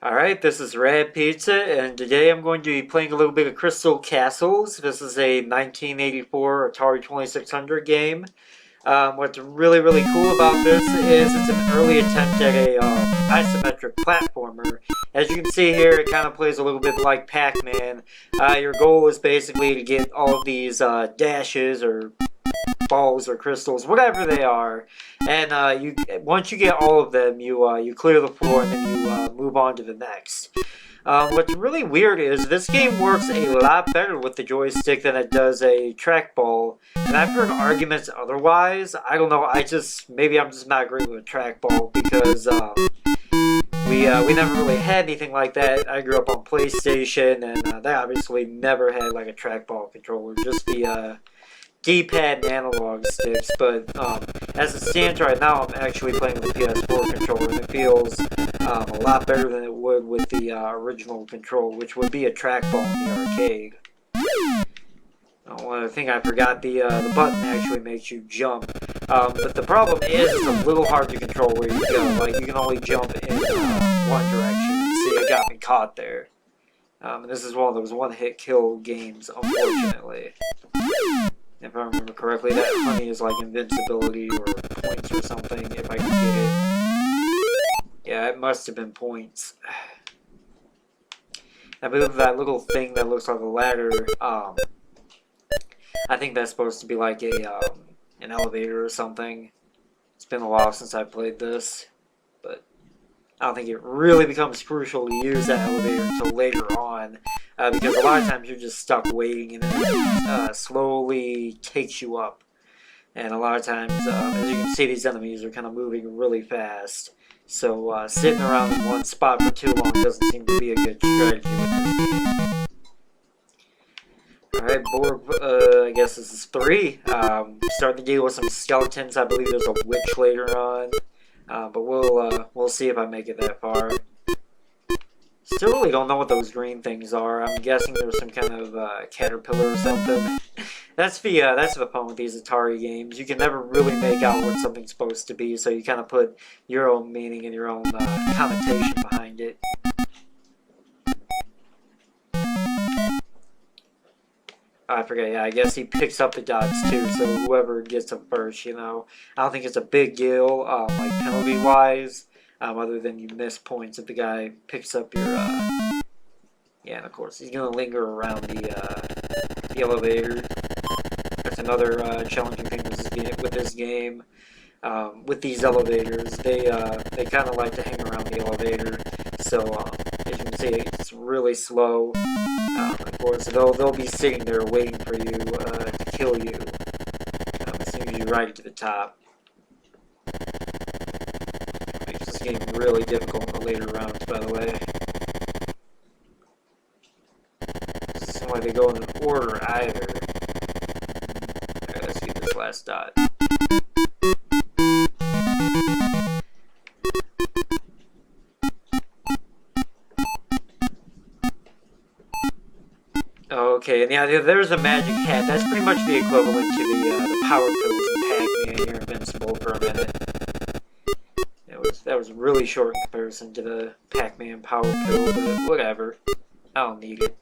Alright, this is RadPizza, and today I'm going to be playing a little bit of Crystal Castles. This is a 1984 Atari 2600 game. What's really cool about this is it's an early attempt at a isometric platformer. As you can see here, it kind of plays a little bit like Pac-Man. Your goal is basically to get all of these dashes or balls or crystals, whatever they are, and once you get all of them, you clear the floor and then you move on to the next. What's really weird is this game works a lot better with the joystick than it does a trackball, and I've heard arguments otherwise. I don't know. Maybe I'm just not great with a trackball because we never really had anything like that. I grew up on PlayStation, and they obviously never had like a trackball controller, just the D-pad and analog sticks, but as it stands right now, I'm actually playing with the PS4 controller, and it feels a lot better than it would with the original control, which would be a trackball in the arcade. One thing I forgot, the button actually makes you jump, but the problem is it's a little hard to control where you go. Like, you can only jump in one direction. See, it got me caught there. And this is one of those one-hit kill games, unfortunately. If I remember correctly, that honey is like invincibility or points or something, if I can get it. Yeah, it must have been points. I believe that little thing that looks like a ladder, I think that's supposed to be like an elevator or something. It's been a while since I played this, but I don't think it really becomes crucial to use that elevator until later on, because a lot of times you're just stuck waiting and it slowly takes you up. And a lot of times, as you can see, these enemies are kind of moving really fast. So sitting around in one spot for too long doesn't seem to be a good strategy with this game. Alright, board, I guess this is 3. Starting to deal with some skeletons. I believe there's a witch later on. But we'll see if I make it that far. Still really don't know what those green things are. I'm guessing there's some kind of caterpillar or something. That's the fun with these Atari games. You can never really make out what something's supposed to be, so you kind of put your own meaning and your own connotation behind it. I forget, yeah, I guess he picks up the dots too, so whoever gets them first, you know. I don't think it's a big deal, like penalty-wise, other than you miss points if the guy picks up your, yeah, and of course, he's going to linger around the elevator. That's another challenging thing with this game. With these elevators, they kind of like to hang around the elevator, so as you can see, it's really slow. Of course, they'll be sitting there waiting for you to kill you as soon as you ride it to the top. Makes this game really difficult in the later rounds, by the way. Doesn't seem like they go in an order either. Alright, let's get this last dot. Okay, and yeah, there's a magic hat. That's pretty much the equivalent to the power pills in Pac-Man. You're invincible for a minute. That was really short in comparison to the Pac-Man power pill, but whatever. I don't need it.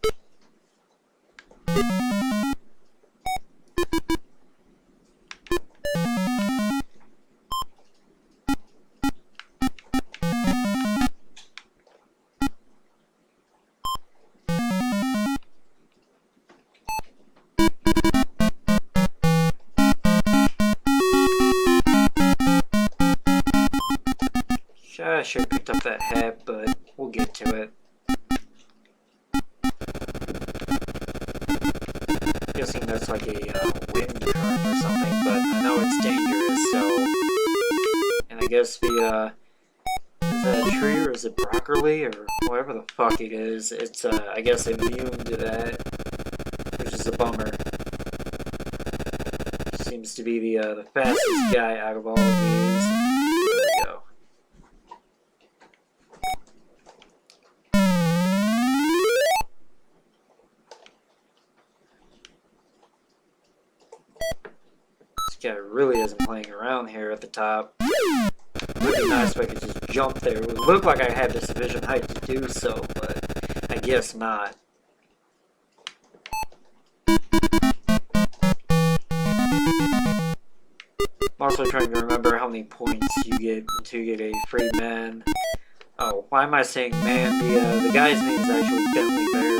I should have picked up that hat, but we'll get to it. I'm guessing that's like a wind current or something, but I know it's dangerous, so... And I guess the, is that a tree or is it broccoli or whatever the fuck it is? It's, I guess immune to that, which is a bummer. Seems to be the fastest guy out of all of these. There we go. Guy really isn't playing around here at the top. It would be nice if I could just jump there. It would look like I had the sufficient height to do so, but I guess not. I'm also trying to remember how many points you get to get a free man. Oh, why am I saying man? The guy's name is actually Bentley Bear.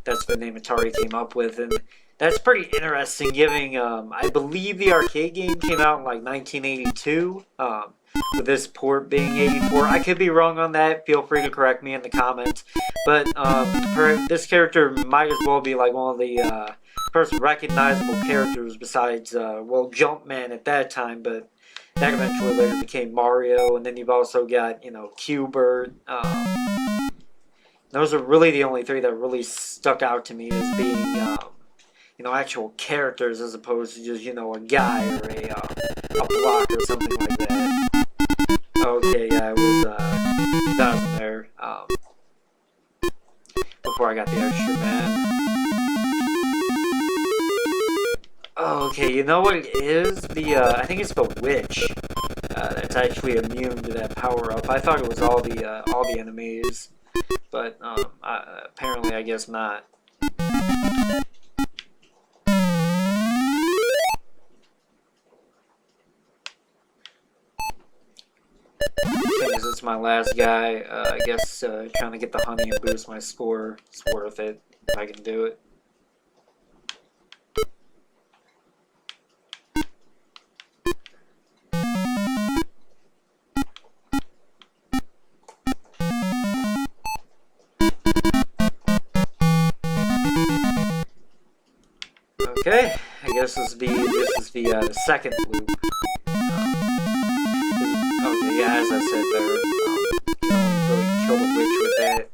That's the name Atari came up with, and that's pretty interesting. Given I believe the arcade game came out in like 1982. With this port being 84, I could be wrong on that. Feel free to correct me in the comments. But this character might as well be like one of the first recognizable characters besides well, Jumpman at that time, but that eventually later became Mario. And then you've also got Q*bert. Those are really the only three that really stuck out to me as being actual characters as opposed to just a guy or a block or something like that. Okay, yeah, it was 1,000 there before I got the extra man. Okay, you know what it is? I think it's the witch that's actually immune to that power up. I thought it was all the enemies, but apparently I guess not. Since it's my last guy, I guess trying to get the honey and boost my score is worth it if I can do it. Okay, I guess this is the second loop. Okay, yeah, as I said there, you don't really kill the witch with that.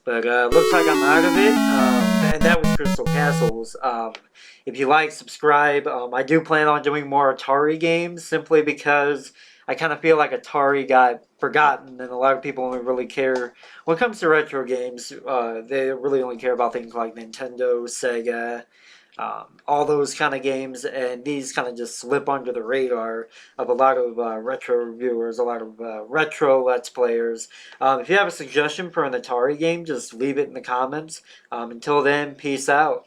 But looks like I'm out of it, and that was Crystal Castles. If you like, subscribe. I do plan on doing more Atari games, simply because I kind of feel like Atari got forgotten, and a lot of people only really care. When it comes to retro games, they really only care about things like Nintendo, Sega, all those kind of games, and these kind of just slip under the radar of a lot of retro reviewers, a lot of retro Let's Players. If you have a suggestion for an Atari game, just leave it in the comments. Until then, peace out.